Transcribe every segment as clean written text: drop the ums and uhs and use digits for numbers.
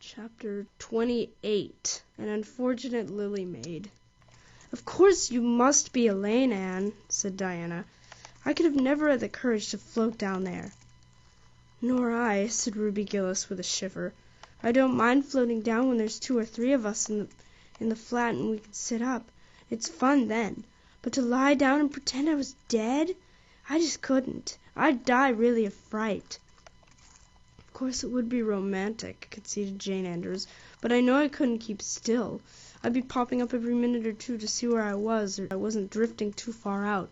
Chapter 28. An Unfortunate Lily Maid. "Of course you must be Elaine, Anne," said Diana. "I could have never had the courage to float down there." "Nor I," said Ruby Gillis with a shiver. "I don't mind floating down when there's 2 or 3 of us in the flat and we can sit up. It's fun then. But to lie down and pretend I was dead, I just couldn't. I'd die really of fright." "Of course it would be romantic," conceded Jane Andrews, "but I know I couldn't keep still. I'd be popping up every minute or two to see where I was, or I wasn't drifting too far out.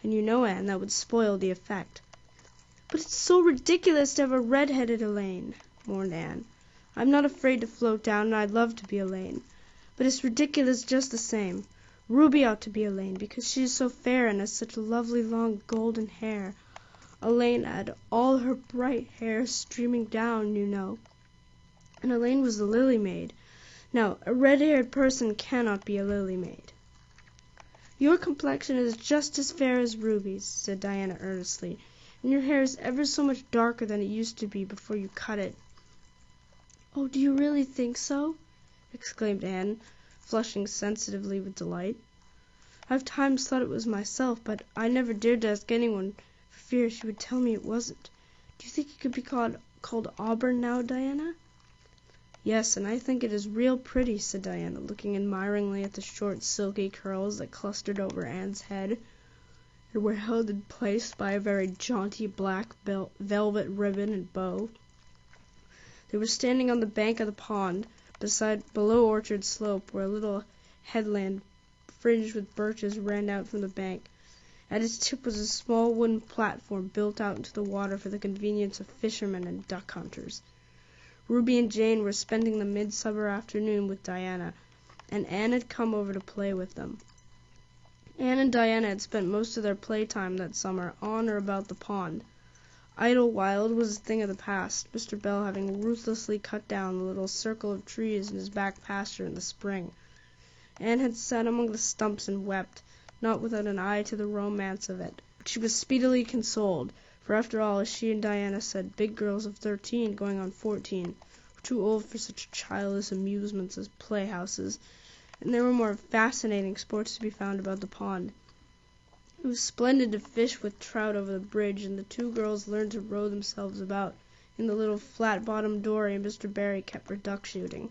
And you know, Anne, that would spoil the effect." "But it's so ridiculous to have a red-headed Elaine," mourned Anne. "I'm not afraid to float down, and I'd love to be Elaine. But it's ridiculous just the same. Ruby ought to be Elaine, because she is so fair and has such lovely long golden hair. Elaine had all her bright hair streaming down, you know. And Elaine was the Lily Maid. Now, a red-haired person cannot be a Lily Maid." "Your complexion is just as fair as Ruby's," said Diana earnestly, "and your hair is ever so much darker than it used to be before you cut it." "Oh, do you really think so?" exclaimed Anne, flushing sensitively with delight. "I've times thought it was myself, but I never dared to ask anyone for fear she would tell me it wasn't. Do you think it could be called auburn now, Diana?" "Yes, and I think it is real pretty," said Diana, looking admiringly at the short silky curls that clustered over Anne's head and were held in place by a very jaunty black velvet ribbon and bow. They were standing on the bank of the pond, below Orchard Slope, where a little headland fringed with birches ran out from the bank. At its tip was a small wooden platform built out into the water for the convenience of fishermen and duck hunters. Ruby and Jane were spending the midsummer afternoon with Diana, and Anne had come over to play with them. Anne and Diana had spent most of their playtime that summer on or about the pond. Idlewild was a thing of the past, Mr. Bell having ruthlessly cut down the little circle of trees in his back pasture in the spring. Anne had sat among the stumps and wept, not without an eye to the romance of it. But she was speedily consoled, for after all, as she and Diana said, big girls of 13 going on 14 were too old for such childish amusements as playhouses, and there were more fascinating sports to be found about the pond. It was splendid to fish with trout over the bridge, and the 2 girls learned to row themselves about in the little flat-bottomed dory Mr. Barry kept for duck shooting.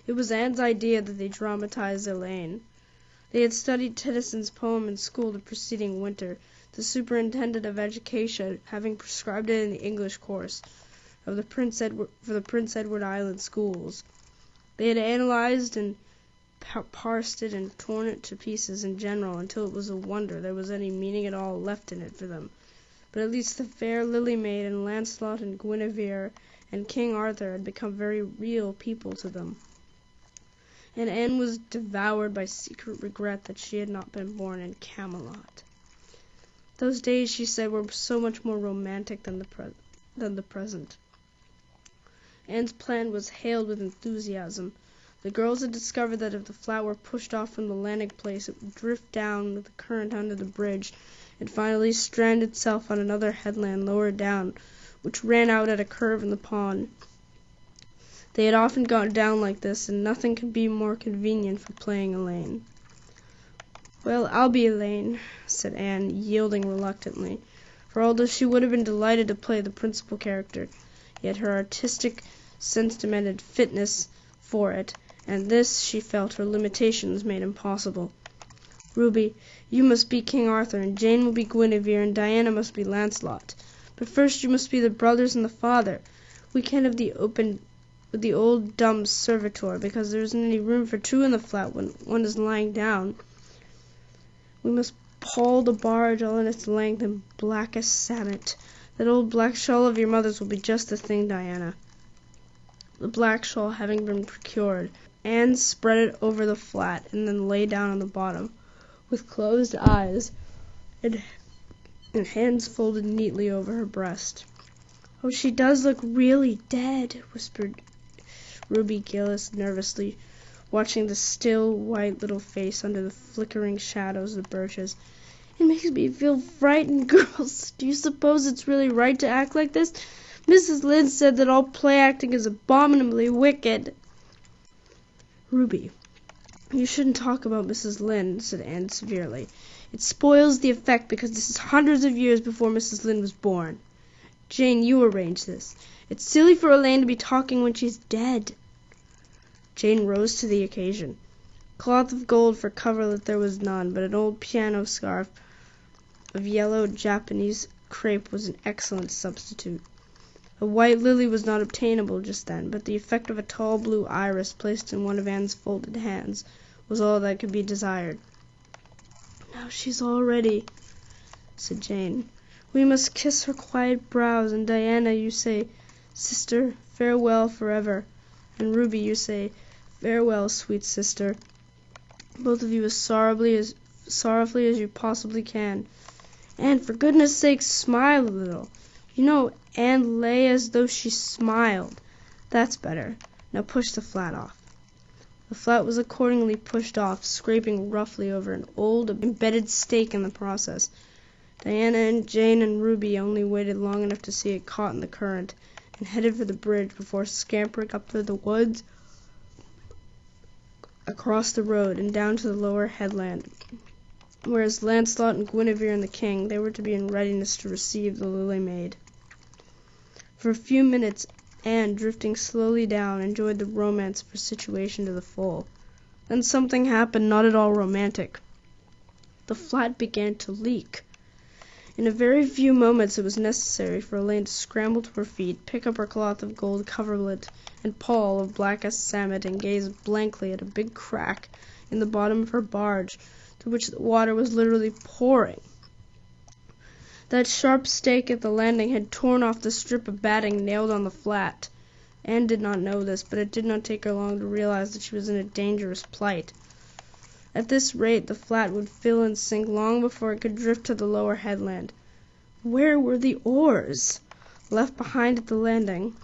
It was Anne's idea that they dramatize Elaine. They had studied Tennyson's poem in school the preceding winter, the superintendent of education having prescribed it in the English course for the Prince Edward Island schools. They had analyzed and parsed it and torn it to pieces in general until it was a wonder there was any meaning at all left in it for them. But at least the fair Lily Maid and Lancelot and Guinevere and King Arthur had become very real people to them. And Anne was devoured by secret regret that she had not been born in Camelot. Those days, she said, were so much more romantic than the present. Anne's plan was hailed with enthusiasm. The girls had discovered that if the flat were pushed off from the landing place, it would drift down with the current under the bridge, and finally strand itself on another headland lower down, which ran out at a curve in the pond. They had often gone down like this, and nothing could be more convenient for playing Elaine. "Well, I'll be Elaine," said Anne, yielding reluctantly, for although she would have been delighted to play the principal character, yet her artistic sense demanded fitness for it, and this, she felt, her limitations made impossible. "Ruby, you must be King Arthur, and Jane will be Guinevere, and Diana must be Lancelot. But first you must be the brothers and the father. We can't have the old dumb servitor, because there isn't any room for 2 in the flat when one is lying down. We must pole the barge all in its length in blackest samite. That old black shawl of your mother's will be just the thing, Diana." The black shawl having been procured, Anne spread it over the flat, and then lay down on the bottom, with closed eyes and hands folded neatly over her breast. "Oh, she does look really dead," whispered Ruby Gillis nervously, watching the still, white little face under the flickering shadows of the birches. "It makes me feel frightened, girls. Do you suppose it's really right to act like this? Mrs. Lynde said that all play acting is abominably wicked. Ruby, you shouldn't talk about Mrs. Lynde, said Anne severely. It spoils the effect because this is hundreds of years before Mrs. Lynde was born. Jane, you arrange this. It's silly for Elaine to be talking when she's dead. Jane rose to the occasion. Cloth of gold for coverlet there was none, but an old piano scarf of yellow Japanese crepe was an excellent substitute. A white lily was not obtainable just then, but the effect of a tall blue iris placed in one of Anne's folded hands was all that could be desired. Now she's all ready, said Jane. We must kiss her quiet brows, and Diana, you say, Sister, farewell forever, and Ruby, you say, Farewell, sweet sister, both of you as sorrowfully as you possibly can. And for goodness sake, smile a little. You know, Anne lay as though she smiled. That's better. Now push the flat off. The flat was accordingly pushed off, scraping roughly over an old embedded stake in the process. Diana and Jane and Ruby only waited long enough to see it caught in the current, and headed for the bridge before scampering up through the woods, across the road, and down to the lower headland, whereas Lancelot and Guinevere and the king, they were to be in readiness to receive the Lily Maid. For a few minutes, Anne, drifting slowly down, enjoyed the romance of her situation to the full. Then something happened not at all romantic. The flat began to leak. In a very few moments it was necessary for Elaine to scramble to her feet, pick up her cloth of gold coverlet and pall of blackest samite, and gaze blankly at a big crack in the bottom of her barge, through which the water was literally pouring. That sharp stake at the landing had torn off the strip of batting nailed on the flat. Anne did not know this, but it did not take her long to realize that she was in a dangerous plight. At this rate the flat would fill and sink long before it could drift to the lower headland. Where were the oars? Left behind at the landing.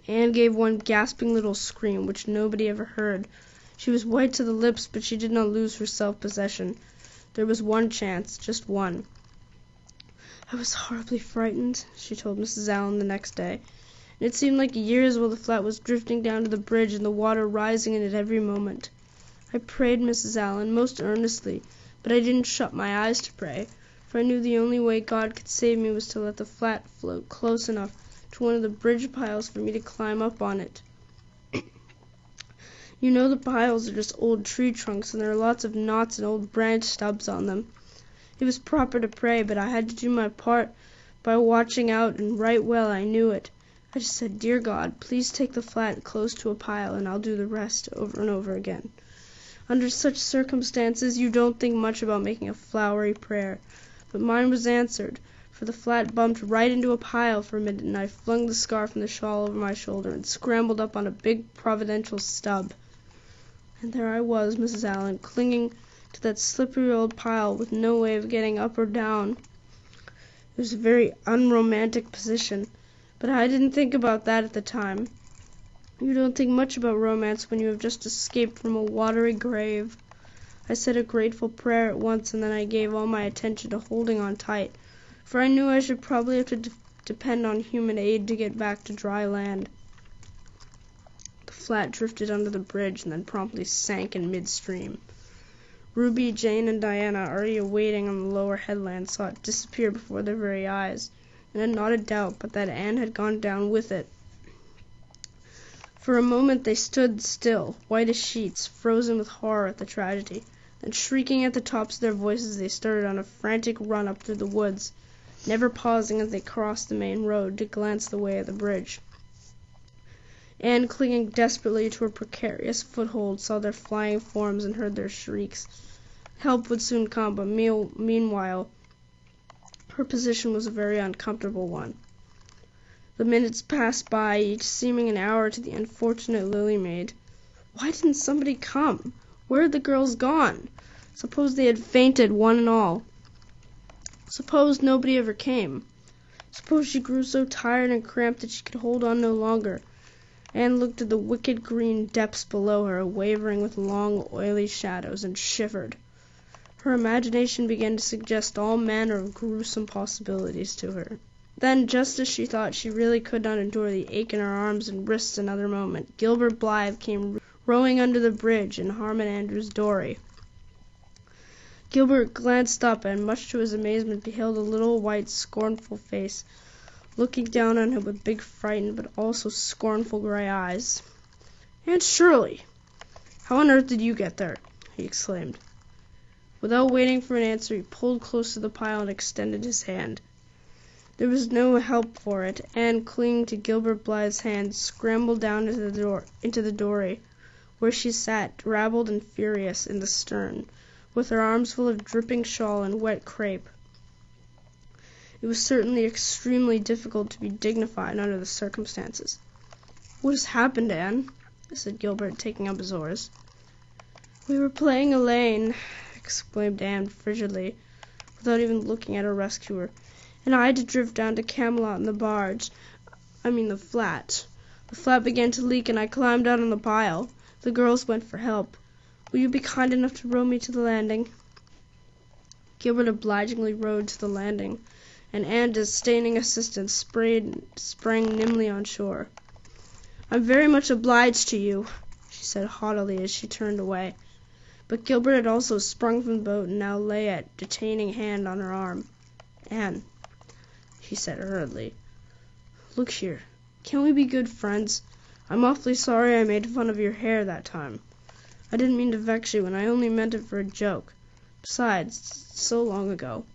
Anne gave one gasping little scream, which nobody ever heard. She was white to the lips, but she did not lose her self-possession. There was one chance, just one. I was horribly frightened, she told Mrs. Allen the next day, and it seemed like years while the flat was drifting down to the bridge and the water rising in it every moment. I prayed, Mrs. Allen, most earnestly, but I didn't shut my eyes to pray, for I knew the only way God could save me was to let the flat float close enough to one of the bridge piles for me to climb up on it. You know the piles are just old tree trunks, and there are lots of knots and old branch stubs on them. It was proper to pray, but I had to do my part by watching out, and right well I knew it. I just said, Dear God, please take the flat close to a pile, and I'll do the rest over and over again. Under such circumstances, you don't think much about making a flowery prayer, but mine was answered, for the flat bumped right into a pile for a minute, and I flung the scarf and the shawl over my shoulder and scrambled up on a big providential stub. And there I was, Mrs. Allen, clinging to that slippery old pile with no way of getting up or down. It was a very unromantic position, but I didn't think about that at the time. You don't think much about romance when you have just escaped from a watery grave. I said a grateful prayer at once, and then I gave all my attention to holding on tight, for I knew I should probably have to depend on human aid to get back to dry land. The flat drifted under the bridge and then promptly sank in midstream. Ruby, Jane, and Diana, already awaiting on the lower headland, saw it disappear before their very eyes, and had not a doubt but that Anne had gone down with it. For a moment they stood still, white as sheets, frozen with horror at the tragedy. Then, shrieking at the tops of their voices, they started on a frantic run up through the woods, never pausing as they crossed the main road to glance the way of the bridge. Anne, clinging desperately to her precarious foothold, saw their flying forms and heard their shrieks. Help would soon come, but meanwhile her position was a very uncomfortable one. The minutes passed by, each seeming an hour to the unfortunate Lily Maid. Why didn't somebody come? Where had the girls gone? Suppose they had fainted, one and all. Suppose nobody ever came. Suppose she grew so tired and cramped that she could hold on no longer. Anne looked at the wicked green depths below her, wavering with long, oily shadows, and shivered. Her imagination began to suggest all manner of gruesome possibilities to her. Then, just as she thought she really could not endure the ache in her arms and wrists another moment, Gilbert Blythe came rowing under the bridge in Harmon Andrew's dory. Gilbert glanced up and, much to his amazement, beheld a little white, scornful face, looking down on him with big, frightened, but also scornful gray eyes. "Aunt Shirley! How on earth did you get there?" he exclaimed. Without waiting for an answer, he pulled close to the pile and extended his hand. There was no help for it. Anne, clinging to Gilbert Blythe's hand, scrambled down into the dory, where she sat, drabbled and furious, in the stern, with her arms full of dripping shawl and wet crepe. It was certainly extremely difficult to be dignified under the circumstances. "What has happened, Anne?" said Gilbert, taking up his oars. "We were playing Elaine," exclaimed Anne frigidly, without even looking at her rescuer, "and I had to drift down to Camelot in the barge. The flat. The flat began to leak, and I climbed out on the pile. The girls went for help. Will you be kind enough to row me to the landing?" Gilbert obligingly rowed to the landing, and Anne, disdaining assistance, sprang nimbly on shore. "I'm very much obliged to you," she said haughtily as she turned away. But Gilbert had also sprung from the boat and now lay a detaining hand on her arm. "Anne," she said hurriedly, "look here. Can't we be good friends? I'm awfully sorry I made fun of your hair that time. I didn't mean to vex you, and I only meant it for a joke. Besides, it's so long ago.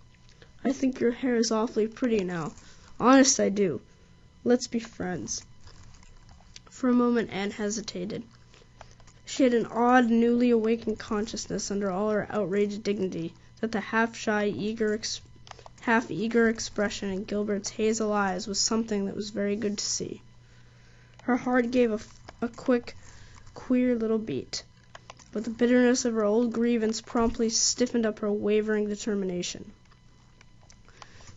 I think your hair is awfully pretty now. Honest, I do. Let's be friends." For a moment Anne hesitated. She had an odd, newly awakened consciousness under all her outraged dignity that the half-shy, half-eager expression in Gilbert's hazel eyes was something that was very good to see. Her heart gave a quick, queer little beat, but the bitterness of her old grievance promptly stiffened up her wavering determination.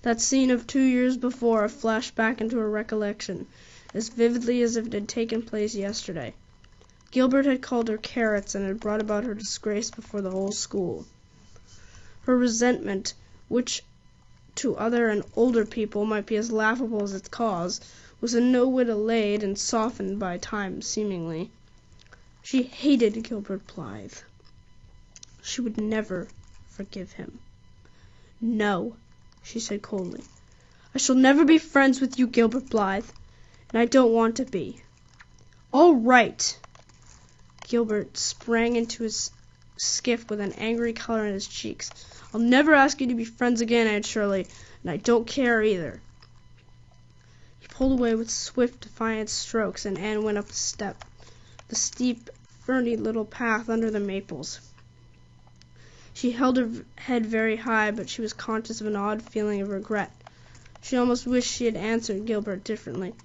That scene of 2 years before flashed back into her recollection as vividly as if it had taken place yesterday. Gilbert had called her carrots and had brought about her disgrace before the whole school. Her resentment, which to other and older people might be as laughable as its cause, was in no whit allayed and softened by time, seemingly. She hated Gilbert Blythe. She would never forgive him. "No," she said coldly. "I shall never be friends with you, Gilbert Blythe, and I don't want to be." "All right." Gilbert sprang into his skiff with an angry color in his cheeks. "I'll never ask you to be friends again, Aunt Shirley, and I don't care either." He pulled away with swift, defiant strokes, and Anne went up the steep, ferny little path under the maples. She held her head very high, but she was conscious of an odd feeling of regret. She almost wished she had answered Gilbert differently.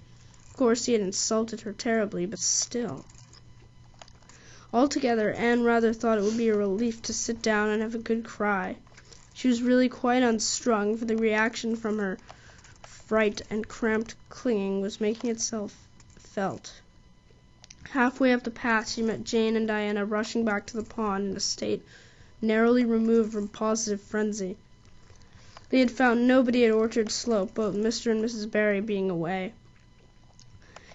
Of course, he had insulted her terribly, but still. Altogether, Anne rather thought it would be a relief to sit down and have a good cry. She was really quite unstrung, for the reaction from her fright and cramped clinging was making itself felt. Halfway up the path she met Jane and Diana rushing back to the pond in a state narrowly removed from positive frenzy. They had found nobody at Orchard Slope, both Mr. and Mrs. Barry being away.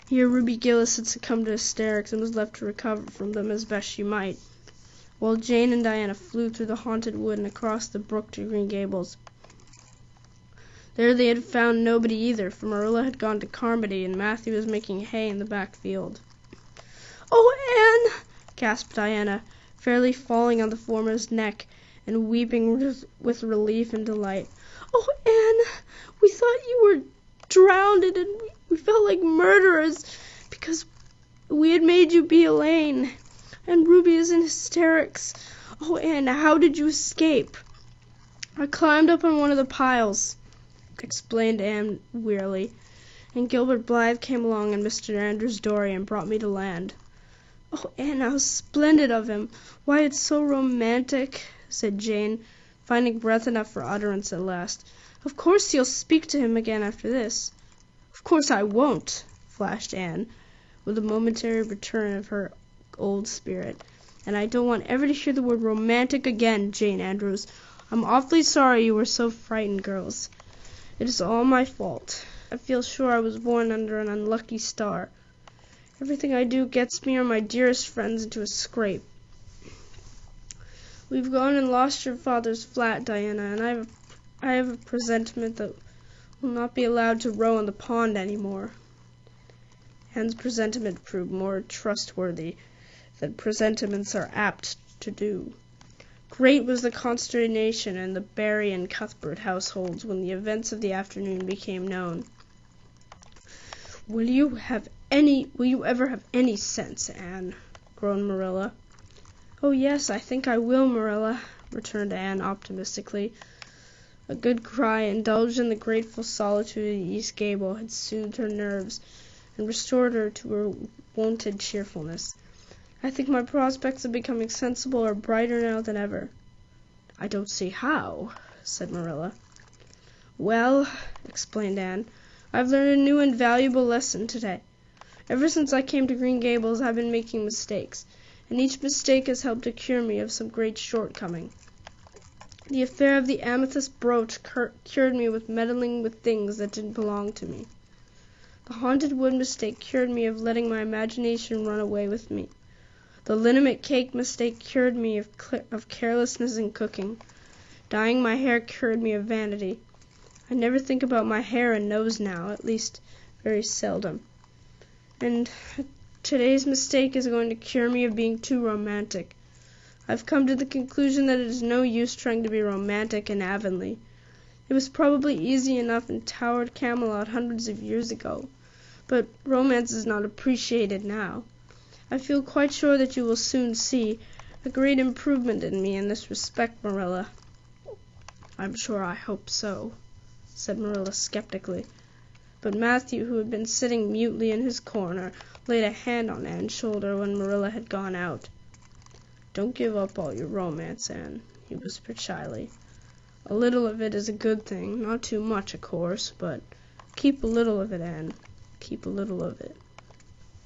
Here Ruby Gillis had succumbed to hysterics and was left to recover from them as best she might, while Jane and Diana flew through the haunted wood and across the brook to Green Gables. There they had found nobody either, for Marilla had gone to Carmody and Matthew was making hay in the back field. "Oh, Anne!" gasped Diana, fairly falling on the former's neck and weeping with relief and delight. "Oh, Anne, we thought you were drowned, and we felt like murderers because we had made you be Elaine, and Ruby is in hysterics. Oh, Anne, how did you escape?" "I climbed up on one of the piles," explained Anne wearily, "and Gilbert Blythe came along in Mr. Andrew's dory and brought me to land." "Oh, Anne, how splendid of him! Why, it's so romantic," said Jane, finding breath enough for utterance at last. "Of course you'll speak to him again after this." "Of course I won't," flashed Anne, with a momentary return of her old spirit. "And I don't want ever to hear the word romantic again, Jane Andrews. I'm awfully sorry you were so frightened, girls. It is all my fault. I feel sure I was born under an unlucky star. Everything I do gets me or my dearest friends into a scrape. We've gone and lost your father's flat, Diana, and I have a presentiment that we'll not be allowed to row in the pond anymore." Anne's presentiment proved more trustworthy than presentiments are apt to do. Great was the consternation in the Barry and Cuthbert households when the events of the afternoon became known. Will you ever have any sense, Anne?" groaned Marilla. "Oh, yes, I think I will, Marilla," returned Anne optimistically. A good cry, indulged in the grateful solitude of the East Gable, had soothed her nerves and restored her to her wonted cheerfulness. "I think my prospects of becoming sensible are brighter now than ever." "I don't see how," said Marilla. "Well," explained Anne, "I've learned a new and valuable lesson today. Ever since I came to Green Gables I've been making mistakes, and each mistake has helped to cure me of some great shortcoming. The affair of the amethyst brooch cured me with meddling with things that didn't belong to me. The haunted wood mistake cured me of letting my imagination run away with me. The liniment cake mistake cured me of carelessness in cooking. Dyeing my hair cured me of vanity. I never think about my hair and nose now, at least very seldom. And today's mistake is going to cure me of being too romantic. I've come to the conclusion that it is no use trying to be romantic in Avonlea. It was probably easy enough in towered Camelot hundreds of years ago, but romance is not appreciated now. I feel quite sure that you will soon see a great improvement in me in this respect, Marilla." "I'm sure I hope so," said Marilla skeptically. But Matthew, who had been sitting mutely in his corner, laid a hand on Anne's shoulder when Marilla had gone out. "Don't give up all your romance, Anne," he whispered shyly. "A little of it is a good thing, not too much, of course, but keep a little of it, Anne. Keep a little of it."